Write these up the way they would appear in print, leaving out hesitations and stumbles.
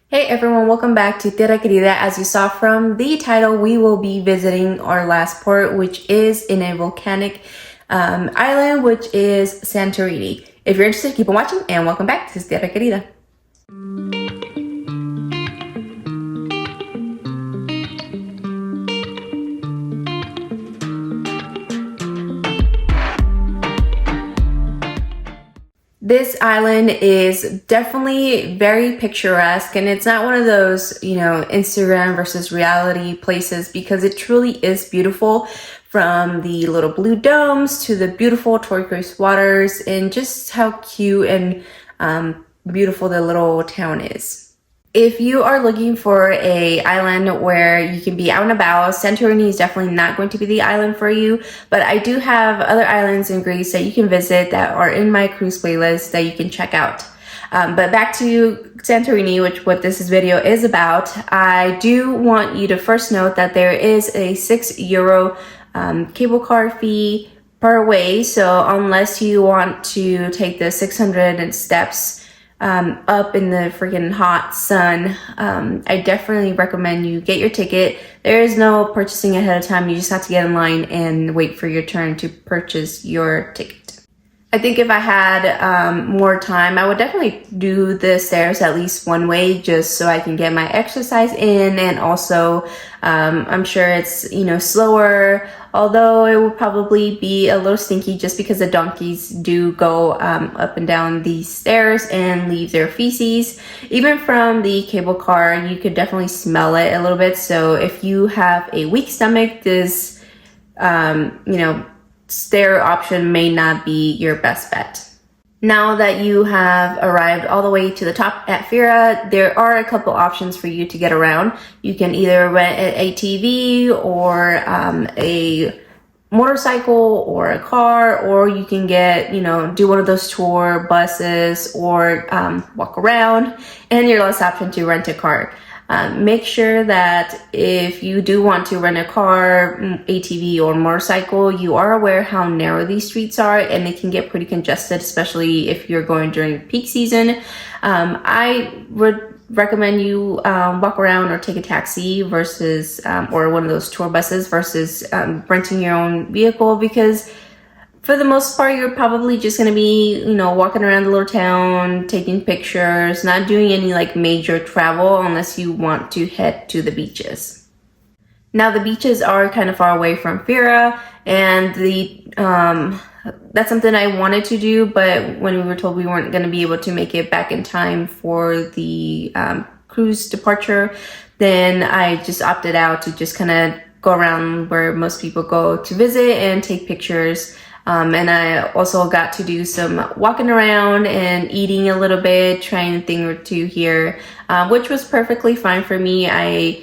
Hey everyone, welcome back to Tierra Querida. As you saw from the title, we will be visiting our last port, which is in a volcanic island, which is Santorini. If you're interested, keep on watching and welcome back. This is Tierra Querida. This island is definitely very picturesque, and it's not one of those, Instagram versus reality places, because it truly is beautiful, from the little blue domes to the beautiful turquoise waters, and just how cute and beautiful the little town is. If you are looking for a island where you can be out and about, Santorini is definitely not going to be the island for you, but I do have other islands in Greece that you can visit that are in my cruise playlist that you can check out. But back to Santorini, which what this video is about, I do want you to first note that there is a €6 cable car fee per way. So unless you want to take the 600 steps up in the freaking hot sun, I definitely recommend you get your ticket. There is no purchasing ahead of time. You just have to get in line and wait for your turn to purchase your ticket. I think if I had more time, I would definitely do the stairs at least one way, just so I can get my exercise in, and also I'm sure it's slower, although it will probably be a little stinky just because the donkeys do go up and down these stairs and leave their feces. Even from the cable car, you could definitely smell it a little bit. So if you have a weak stomach, this stair option may not be your best bet. Now that you have arrived all the way to the top at Fira, there are a couple options for you to get around. You can either rent an ATV or a motorcycle or a car, or you can get, do one of those tour buses or walk around, and your last option to rent a car. Make sure that if you do want to rent a car, ATV, or motorcycle, you are aware how narrow these streets are, and they can get pretty congested, especially if you're going during peak season. I would recommend you walk around or take a taxi versus or one of those tour buses versus renting your own vehicle, because for the most part, you're probably just going to be, walking around the little town, taking pictures, not doing any major travel unless you want to head to the beaches. Now, the beaches are kind of far away from Fira, and that's something I wanted to do, but when we were told we weren't going to be able to make it back in time for the cruise departure, then I just opted out to just kind of go around where most people go to visit and take pictures. And I also got to do some walking around and eating a little bit, trying a thing or two here, which was perfectly fine for me. I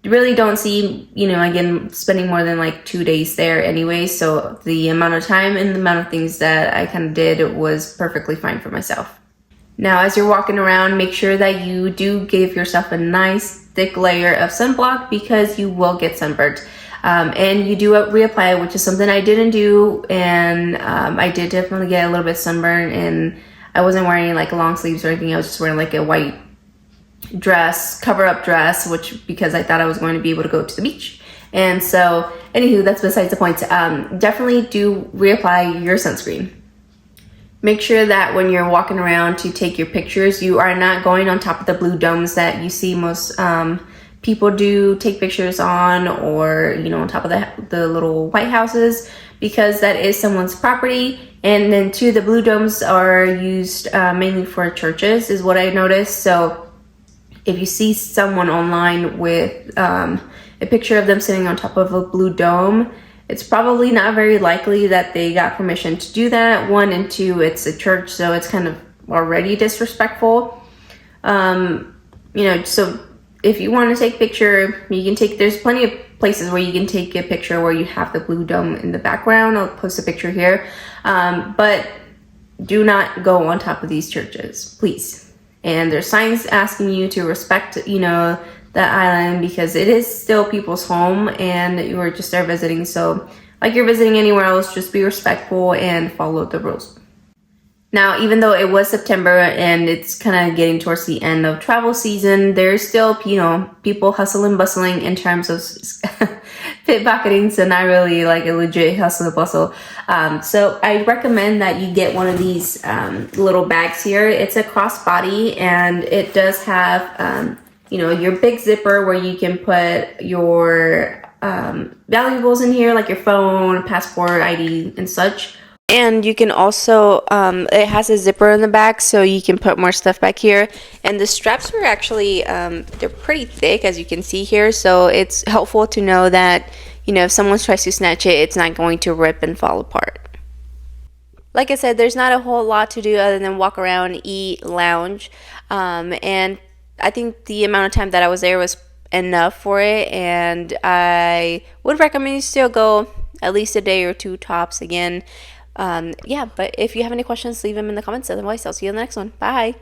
really don't see, again, spending more than 2 days there anyway. So the amount of time and the amount of things that I kind of did was perfectly fine for myself. Now, as you're walking around, make sure that you do give yourself a nice thick layer of sunblock, because you will get sunburnt. And you do reapply, which is something I didn't do, and I did definitely get a little bit sunburned, and I wasn't wearing long sleeves or anything. I was just wearing a white dress, cover-up dress, because I thought I was going to be able to go to the beach. And so, anywho, that's besides the point. Definitely do reapply your sunscreen. Make sure that when you're walking around to take your pictures, you are not going on top of the blue domes that you see most people do take pictures on, or on top of the little white houses, because that is someone's property. And then too, the blue domes are used mainly for churches, is what I noticed. So if you see someone online with a picture of them sitting on top of a blue dome, it's probably not very likely that they got permission to do that. One, and two, it's a church, so it's kind of already disrespectful. So if you want to take a picture, you can there's plenty of places where you can take a picture where you have the blue dome in the background. I'll post a picture here. But do not go on top of these churches, please. And there's signs asking you to respect, the island, because it is still people's home and you are just there visiting. So like you're visiting anywhere else, just be respectful and follow the rules. Now, even though it was September and it's kind of getting towards the end of travel season, there's still, people hustling, bustling in terms of pickpocketing. So not really like a legit hustle and bustle. So I recommend that you get one of these little bags here. It's a crossbody and it does have, your big zipper where you can put your valuables in here, like your phone, passport, ID, and such. And you can also, it has a zipper in the back, so you can put more stuff back here. And the straps are actually, they're pretty thick, as you can see here. So it's helpful to know that, if someone tries to snatch it, it's not going to rip and fall apart. Like I said, there's not a whole lot to do other than walk around, eat, lounge. And I think the amount of time that I was there was enough for it. And I would recommend you still go at least a day or two tops again. But if you have any questions, leave them in the comments. Otherwise, I'll see you in the next one. Bye.